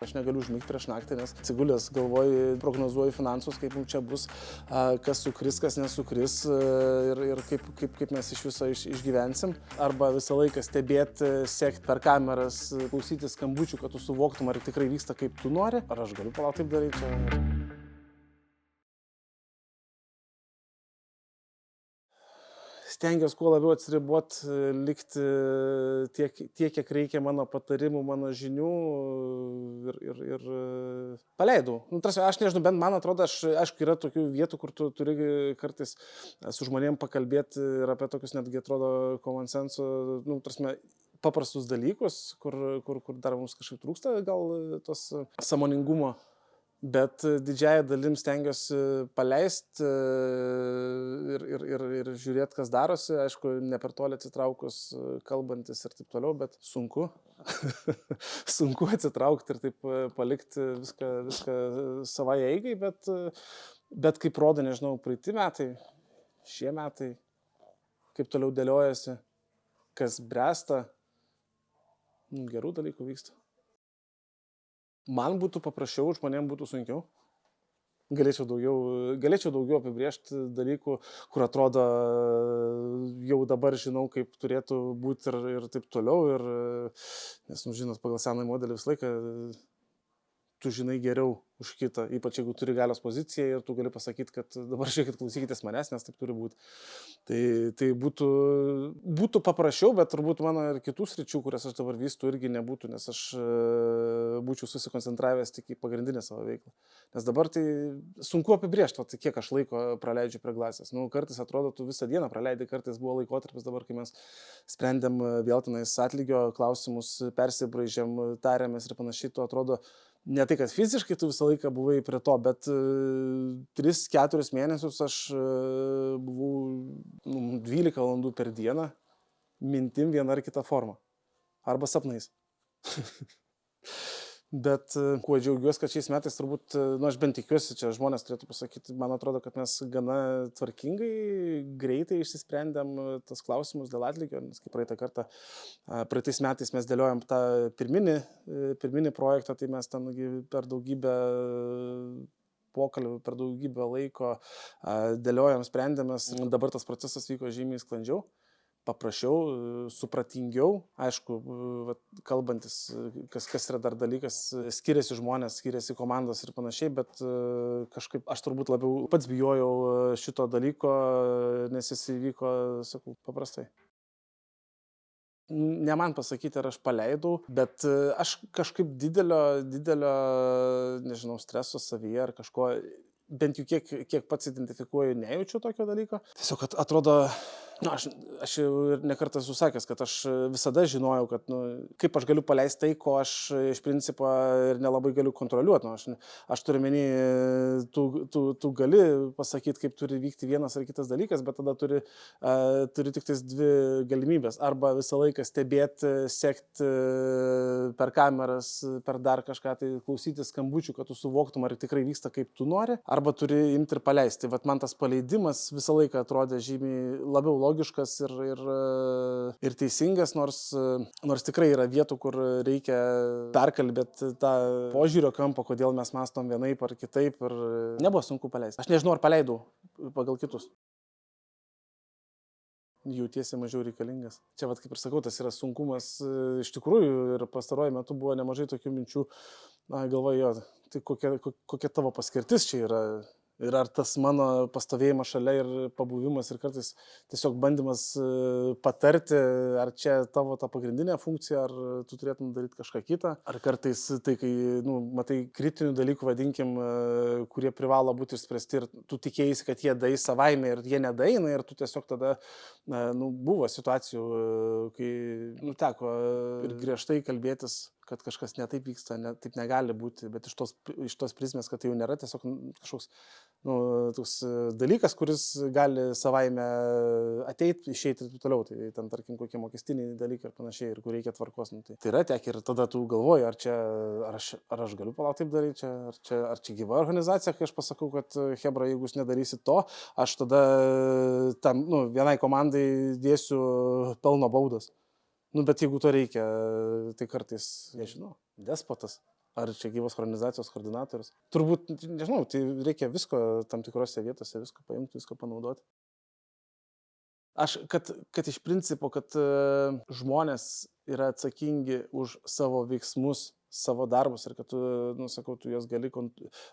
Aš negaliu užmigti prieš naktį, nes atsigulęs galvoju, prognozuoju finansus, kaip mums čia bus, kas sukris, kas nesukris ir kaip mes iš viso išgyvensim. Arba visą laiką stebėti, sekti per kameras, klausyti skambučių, kad tu suvoktum, ar tikrai vyksta kaip tu nori. Ar aš galiu palaukti taip daryti? Stengiuosi kuo labiau atsiriboti, likti tiek, kiek reikia mano patarimų, mano žinių ir paleidau. Aš nežinau, bent man atrodo, aišku, yra tokių vietų, kur tu turi kartais su žmonėm pakalbėti ir apie tokius netgi atrodo common sense, paprastus dalykus, kur dar mums kažkaip trūksta gal tos sąmoningumo. Bet didžiąją dalim stengiuosi paleisti ir žiūrėti, kas darosi. Aišku, ne per toli atsitraukus, kalbantis ir taip toliau, bet sunku. Sunku atsitraukti ir taip palikti viską savai eigai, bet kaip rodo, nežinau, praeiti metai, šie metai, kaip toliau dėliojasi, kas bręsta, gerų dalykų vyksta. Man būtų paprasčiau, žmonėms būtų sunkiau. Galėčiau daugiau apibrėžti dalykų, kur atrodo jau dabar žinau, kaip turėtų būti ir taip toliau. Nes, žinot, pagal senąjį modelį visą laiką tu žinai geriau už kitą, ypač jeigu turi galios poziciją ir tu gali pasakyti, kad dabar žiūrėkit, klausykitės manęs, nes taip turi būti. Tai būtų paprasčiau, bet turbūt mano ir kitų sričių, kurias aš dabar vystu, irgi nebūtų, nes aš būčiau susikoncentravęs tik į pagrindinę savo veiklą. Nes dabar tai sunku apibrėžti, kiek aš laiko praleidžiu prie Glasės. Kartais atrodo, tu visą dieną praleidai, kartais buvo laikotarpis dabar, kai mes sprendėm vėl tenais atlygio klausimus, persibraižėm, tarėmės ir panašiai, tu atrodo, ne tai, kad fiziškai tu visą laiką buvai prie to, bet 3-4 mėnesius aš buvau 12 valandų per dieną, mintim viena ar kita forma. Arba sapnais. Bet kuo džiaugiuosi, kad šiais metais turbūt, aš bent tikiuosi, čia žmonės turėtų pasakyti, man atrodo, kad mes gana tvarkingai, greitai išsisprendėm tas klausimus dėl atlygio, nes kaip praeitais metais mes dėliojom tą pirminį projektą, tai mes ten per daugybę pokalbių, per daugybę laiko dėliojom, sprendėmės, dabar tas procesas vyko žymiai sklandžiau. Paprasčiau, supratingiau, aišku, kalbantis, kas yra dar dalykas, skiriasi žmonės, skiriasi komandos ir panašiai, bet kažkaip aš turbūt labiau pats bijojau šito dalyko, nes jis įvyko, sakau, paprastai. Ne man pasakyti, ar aš paleidau, bet aš kažkaip didelio, nežinau, streso savyje ar kažko, bent jau kiek pats identifikuoju, nejaučiu tokio dalyko. Tiesiog atrodo, aš jau ir nekartą esu sakęs, kad aš visada žinojau, kad kaip aš galiu paleisti tai, ko aš iš principo ir nelabai galiu kontroliuoti. Aš turiu menį, tu gali pasakyti, kaip turi vykti vienas ar kitas dalykas, bet tada turi tik tais dvi galimybės. Arba visą laiką stebėti, sekti per kameras, per dar kažką, tai klausyti skambučių, kad tu suvoktum, ar tikrai vyksta kaip tu nori. Arba turi imti ir paleisti. Vat man tas paleidimas visą laiką atrodė žymiai labiau logiškas ir teisingas, nors tikrai yra vietų, kur reikia perkalbėti tą požiūrio kampą, kodėl mes mąstom vienaip ar kitaip, ir nebuvo sunku paleisti. Aš nežinau, ar paleidau pagal kitus. Jautiesi mažiau reikalingas. Čia, kaip ir sakau, tas yra sunkumas iš tikrųjų, ir pastaruoju metu buvo nemažai tokių minčių, galvoju, tai kokia tavo paskirtis čia yra. Ir ar tas mano pastovėjimas šalia ir pabuvimas ir kartais tiesiog bandymas patarti, ar čia tavo ta pagrindinė funkcija, ar tu turėtum daryti kažką kitą. Ar kartais tai, kai, matai kritinių dalykų, vadinkim, kurie privalo būti išspręsti ir tu tikėjai, kad jie daeis savaime ir jie nedaeina, ir tu tiesiog tada, buvo situacijų, kai teko ir griežtai kalbėtis, kad kažkas ne taip vyksta, taip negali būti, bet iš tos prizmės, kad tai jau nėra tiesiog kažkoks toks dalykas, kuris gali savaime ateiti, išeiti ir toliau. Tai ten, tarkim, kokie mokestiniai dalykai ir panašiai, ir kur reikia tvarkos. Tai yra tiek, ir tada tu galvoji, ar aš galiu palaukti taip daryti, ar čia gyva organizacija, kai aš pasakau, kad hebra, jeigu jūs nedarysit to, aš tada tam, vienai komandai dėsiu pelno baudas. Bet jeigu to reikia, tai kartais, nežinau, despotas. Ar čia gyvos organizacijos koordinatorius. Turbūt, nežinau, tai reikia visko tam tikrose vietose, visko paimti, visko panaudoti. Kad iš principo, kad žmonės yra atsakingi už savo veiksmus, savo darbus ir kad tu, sakau, tu juos gali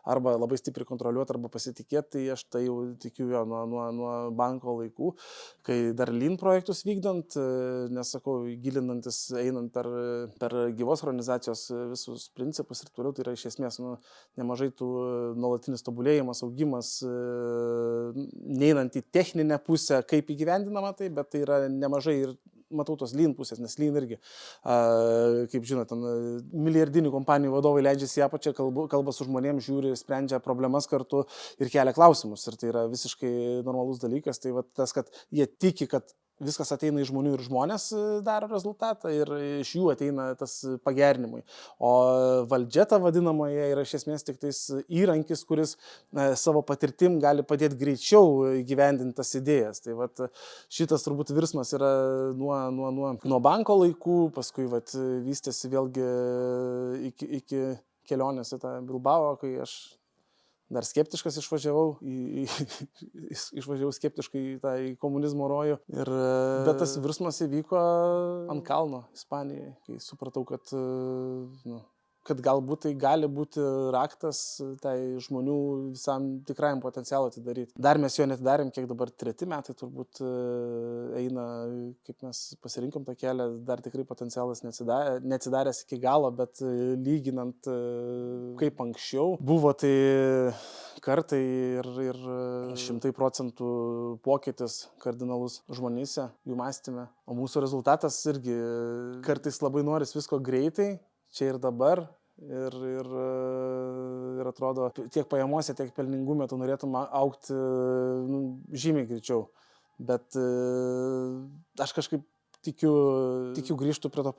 arba labai stipriai kontroliuoti, arba pasitikėti, tai aš tai jau tikiu jo nuo banko laikų, kai dar Lean projektus vykdant, nesakau, gilinantis, einant per gyvos organizacijos visus principus ir toliau, tai yra iš esmės nemažai tų nuolatinis tobulėjimas, augimas, neinant į techninę pusę, kaip įgyvendinama tai, bet tai yra nemažai ir matau tos Lean pusės, nes Lean irgi, kaip žinote, milijardinių kompanijų vadovai leidžiasi į apačią, kalba su žmonėms, žiūri, sprendžia problemas kartu ir kelia klausimus. Ir tai yra visiškai normalus dalykas. Tai va, tas, kad jie tiki, kad viskas ateina iš žmonių ir žmonės daro rezultatą ir iš jų ateina tas pagerinimui. O valdžia ta vadinamoje yra iš esmės tik tais įrankis, kuris savo patirtim gali padėti greičiau įgyvendinti tas idėjas. Tai vat, šitas turbūt virsmas yra nuo banko laikų, paskui vat, vystėsi vėlgi iki kelionės į tą Bilbao, kai aš dar skeptiškas išvažiavau, išvažiavau skeptiškai į komunizmo rojų. Bet tas virsmas įvyko ant kalno Ispanijoje, kai supratau, kad galbūt tai gali būti raktas tai žmonių visam tikrajam potencialą atidaryti. Dar mes jo netidarėm, kiek dabar 3 metai turbūt eina, kaip mes pasirinkom tą kelią, dar tikrai potencialas neatsidaręs iki galo, bet lyginant kaip anksčiau buvo tai kartai ir 100% pokytis kardinalus žmonėse, jų mąstyme. O mūsų rezultatas irgi kartais labai noris visko greitai, čia ir dabar. Ir atrodo, tiek pajamose, tiek pelningume tu norėtum augti žymiai greičiau. Bet aš kažkaip tikiu grįžtų prie to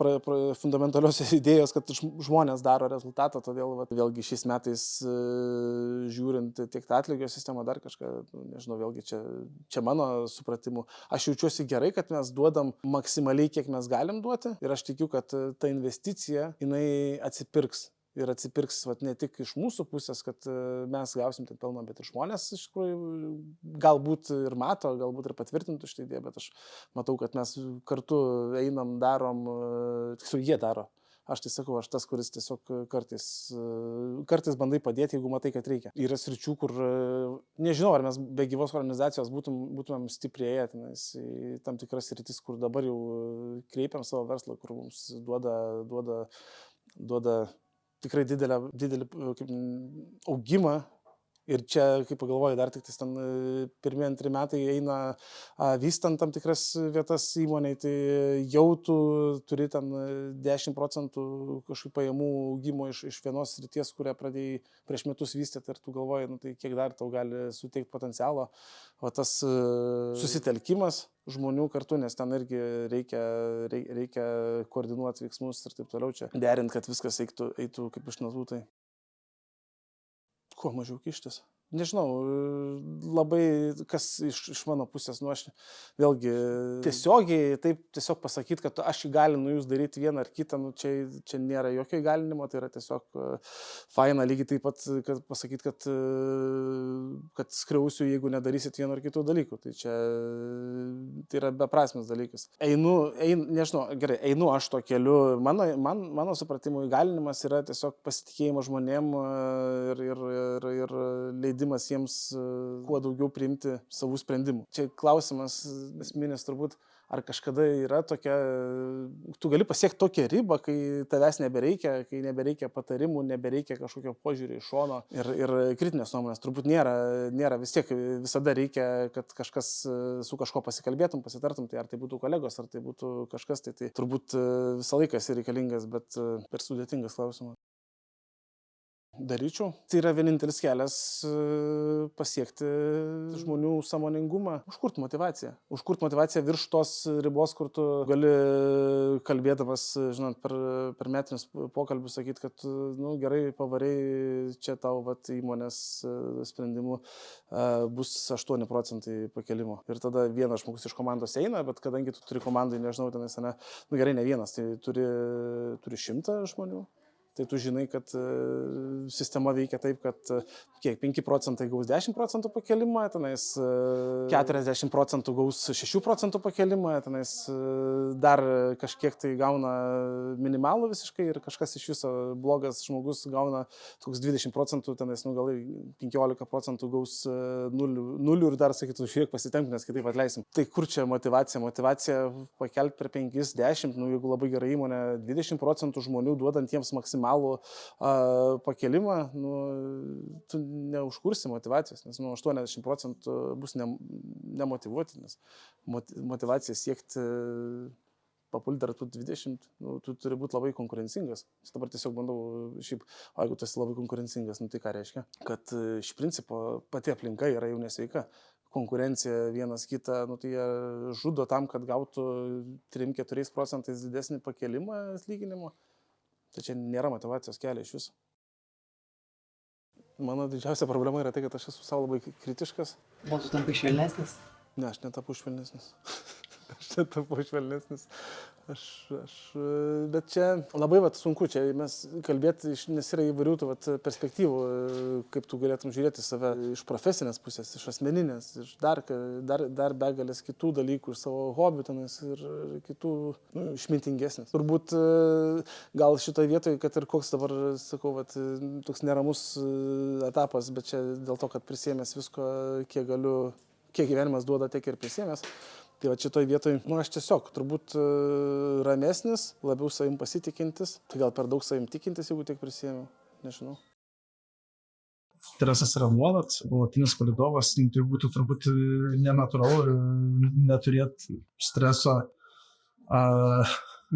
fundamentaliosios idėjos, kad žmonės daro rezultatą, todėl vėlgi šiais metais žiūrint tiek tą atlygio sistemą, dar kažką, nežinau, vėlgi čia mano supratimu, aš jaučiuosi gerai, kad mes duodam maksimaliai, kiek mes galim duoti ir aš tikiu, kad ta investicija, jinai atsipirks. Ir atsipirks ne tik iš mūsų pusės, kad mes gausim tą pelną, bet ir žmonės iš tikrųjų galbūt ir mato, galbūt ir patvirtintų šitą idėją, bet aš matau, kad mes kartu einam, darom, tiksliau jie daro. Aš tai sakau, aš tas, kuris tiesiog kartais bandai padėti, jeigu matai, kad reikia. Yra sričių, kur nežinau, ar mes be gyvos organizacijos būtumėm stiprėję į tam tikras sritis, kur dabar jau kreipiam savo verslą, kur mums duoda tikrai didelį augimą. Ir čia, kaip pagalvoju, dar tik ten 1-2 metai eina vystant tam tikras vietas įmonėj, tai jau tu turi ten 10% kažkokių pajamų augimo iš vienos srities, kurią pradėjai prieš metus vystyti ir tu galvoji, tai kiek dar tau gali suteikti potencialo. O tas susitelkimas žmonių kartu, nes ten irgi reikia koordinuoti veiksmus ir taip toliau čia. Derint, kad viskas eitų kaip iš natų, tai kuo mažiau kištis. Nežinau, labai kas iš mano pusės, aš vėlgi tiesiogiai taip tiesiog pasakyti, kad aš įgalinu jūs daryti vieną ar kitą, čia nėra jokio įgalinimo, tai yra tiesiog faina lygiai taip pat, kad pasakyti, kad skriausiu, jeigu nedarysit vieno ar kitų dalykų. Tai yra beprasmis dalykas. Nežinau, gerai, einu aš to keliu. Mano supratimu įgalinimas yra tiesiog pasitikėjimas žmonėm ir leidimas jiems kuo daugiau priimti savų sprendimų. Čia klausimas esminis turbūt, ar kažkada yra tokia, tu gali pasiekti tokią ribą, kai tavęs nebereikia, kai nebereikia patarimų, nebereikia kažkokio požiūrio iš šono ir kritinės nuomonės. Turbūt nėra, vis tiek visada reikia, kad kažkas su kažko pasikalbėtum, pasitartum, tai ar tai būtų kolegos, ar tai būtų kažkas, tai turbūt visą laiką esi reikalingas, bet per sudėtingas klausimas. Daryčiau. Tai yra vienintelis kelias pasiekti žmonių sąmoningumą, užkurti motivaciją. Užkurti motivaciją virš tos ribos, kur tu gali kalbėdamas, žinot, per metinius pokalbius sakyti, kad gerai, pavariai, čia tau įmonės sprendimų bus 8% pakelimo. Ir tada vienas žmogus iš komandos eina, bet kadangi tu turi komandai, nežinau, gerai, ne vienas, tai turi 100 žmonių. tai tu žinai, kad sistema veikia taip, kad 5 procentai gaus 10 procentų pakelimą, tenais 40 procentų gaus 6 procentų pakelimą, tenais dar kažkiek tai gauna minimalų visiškai ir kažkas iš viso blogas žmogus gauna toks 20 procentų, tenais gal 15 procentų gaus 0 ir dar sakytų, šiek pasitemp, nes kitaip atleisim. Tai kur čia motivacija? Motivacija pakelti per 5-10, jeigu labai gerai įmonė 20 procentų žmonių duodant jiems maksimalų pakelimą, tu neužkursi motivacijos, nes 80 procentų bus nemotivuoti, nes motivacija siekti papulti dar tų 20, tu turi būti labai konkurencingas. Aš dabar tiesiog bandau, šiaip, jeigu tu esi labai konkurencingas, tai ką reiškia? Kad iš principo pati aplinka yra jau nesveika. Konkurencija vienas kitą, tai jie žudo tam, kad gautų 3-4 procentais didesnį pakelimą atlyginimo. Tai čia nėra motivacijos kelio iš viso. Mano didžiausia problema yra tai, kad aš esu savo labai kritiškas. O tu tampai švelnesnis? Ne, aš netapu švelnesnis. Bet čia labai sunku, čia mes kalbėti, nes yra įvairių perspektyvų, kaip tu galėtum žiūrėti save iš profesinės pusės, iš asmeninės, iš dar begalės kitų dalykų, iš savo hobių tenais ir kitų išmintingesnės. Turbūt gal šitoje vietoje, kad ir koks dabar, sakau, toks neramus etapas, bet čia dėl to, kad prisėmęs visko, kiek gyvenimas duoda, tiek ir prisėmęs. Tai šitoj vietoj, aš tiesiog turbūt ramesnis, labiau savim pasitikintis, tai gal per daug savim tikintis, jeigu tiek prisėmiau, nežinau. Stresas yra nuolatinis palydovas, tai būtų turbūt nenatūralu neturėti streso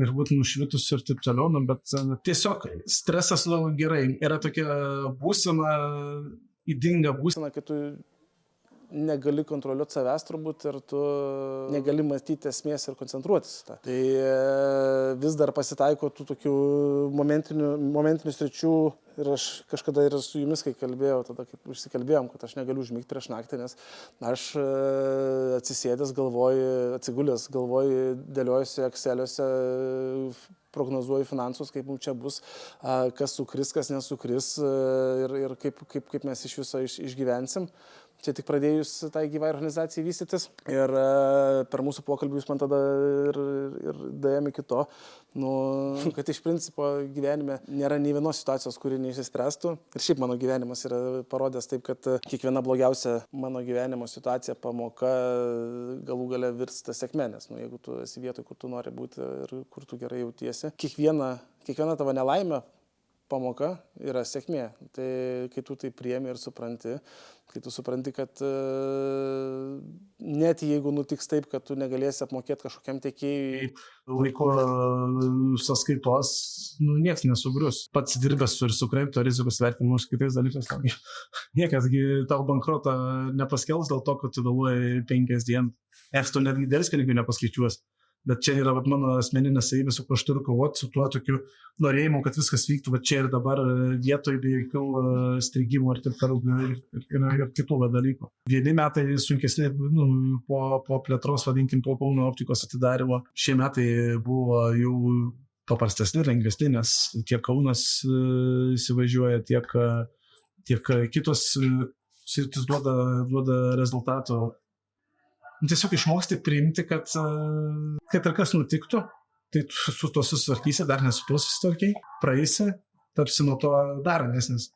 ir būti nušvitus ir taip toliau, bet tiesiog stresas labai gerai. Yra tokia būsena, ydinga būsena, kai tu negali kontroliuoti savęs turbūt ir tu negali matyti esmės ir koncentruotis. Tai vis dar pasitaiko tų tokių momentinių sričių ir aš kažkada ir su jumis, kai kalbėjau, tada kaip išsikalbėjom, kad aš negaliu užmigti prieš naktį, nes aš atsisėdęs atsigulęs galvoju, dėliojusi Exceliuose, prognozuoju finansus, kaip mums čia bus, kas sukris, kas nesukris ir kaip mes iš viso išgyvensim. Čia tik pradėjus tai gyvai organizacijai vystytis ir per mūsų pokalbį jūs man tada ir daėjome iki to, kad iš principo gyvenime nėra nei vienos situacijos, kuri neišsispręstų. Ir šiaip mano gyvenimas yra parodęs taip, kad kiekviena blogiausia mano gyvenimo situacija, pamoka galų gale virsta sėkme, nes jeigu tu esi vietoj, kur tu nori būti ir kur tu gerai jautiesi, kiekviena tavo nelaimė pamoka yra sėkmė. Tai kai tu tai priemi ir supranti, kai tu supranti, kad net jeigu nutiks taip, kad tu negalėsi apmokėti kažkokiam tiekėjui laiko sąskaitos, niekas nesugrius. Pats dirbęs ir su kredito rizikos vertinimu ir kitais dalykais. Niekasgi tau bankrotą nepaskels dėl to, kad tu vėluoji 5 dienas. Tu netgi delspinigių nepaskaičiuos. Bet čia yra mano asmeninė savybė, su kuo aš turiu kovoti, su tuo tokiu norėjimu, kad viskas vyktų čia ir dabar vietoj be jokių strigimų ir taip toliau ir kitų dalykų. Vieni metai sunkesni po plėtros, vadinkim, po Kauno optikos atidarimo. Šie metai buvo jau paprastesni, lengvesni, nes tiek Kaunas įsivažiuoja, tiek kitos sritis duoda rezultatų. Tiesiog išmoksti priimti, kad ir kas nutiktų, tai su to susitvarkysi, dar ne su to susitvarkiai, praeisi, tapsi nuo to dar nesnis.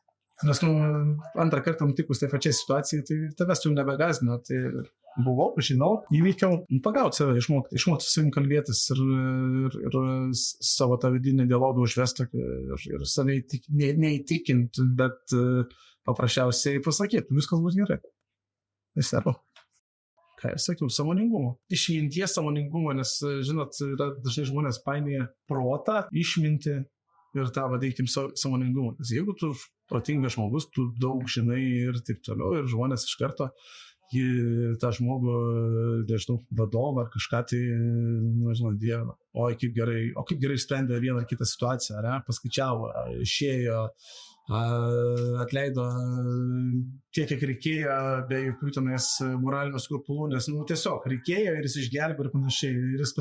Nes antrą kartą nutikus tai pačiai situacijai, tai tavęs jau nebegazino. Tai buvau, žinau, įvykiau, pagauti save, išmokti su savim kalbėtis ir savo tą vidinį dialogą užvesti ir save neįtikinti, bet paprasčiausiai pasakyti, viskas bus gerai. Tai servo. Ką aš sakiau, sąmoningumo. Išminties sąmoningumo, nes, žinot, dažnai žmonės painioja protą, išmintį ir tą vadinkim sąmoningumą. Nes jeigu tu protingas žmogus, tu daug žinai ir taip toliau, ir žmonės iš karto tą žmogų, nežinau, vadovą ar kažką tai, nežinau, dievina. O kaip gerai sprendė vieną ar kitą situaciją, paskaičiavo, išėjo, atleido tiek, kiek reikėjo, be jokių tenais moralinių skrupulų, nes, tiesiog reikėjo ir jis išgelbėjo ir panašiai, ir jis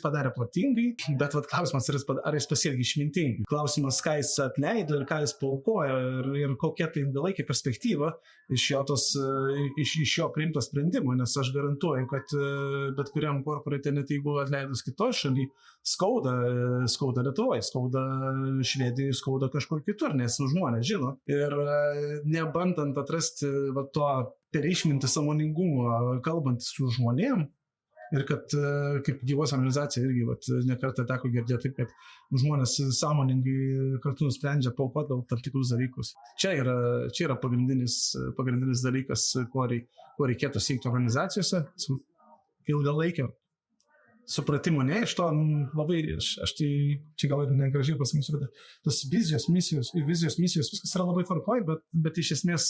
padarė protingai, bet klausimas, ar jis pasielgė išmintingai. Klausimas, ką jis atleido ir ką jis paaukojo ir kokia tai ilgalaikė perspektyva iš jo priimto sprendimo, nes aš garantuoju, kad bet kuriam korporate, net jeigu atleidus kitoje šalyje, skauda Lietuvoje, skauda Švedijoje, skauda kažkur kitur, nes žmonės žino. Ir nebandant atrasti to per išmintį sąmoningumo, kalbant su žmonėm, ir kad kaip gyvos organizacija irgi nekartą teko girdėti, kad žmonės sąmoningai kartu nusprendžia paaukoti gal tam tikrus dalykus. Čia yra pagrindinis dalykas, ko reikėtų siekti organizacijose, ilgalaikio supratimo, ne iš to labai, aš tai čia gal ir negražiai pasakysiu, bet tos vizijos, misijos, viskas yra labai tvarkoj, bet iš esmės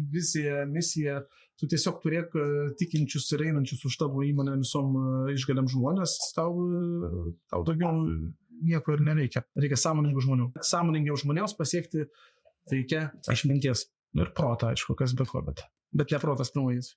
vizija, misija, tu tiesiog turėk tikinčius ir einančius už tavo įmonę visom išgaliam žmonės, tau daugiau nieko ir nereikia. Reikia sąmoningų žmonių. Sąmoningiau žmonėms pasiekti reikia išminties ir proto, aišku, kas be ko, bet ne protas pirmojas.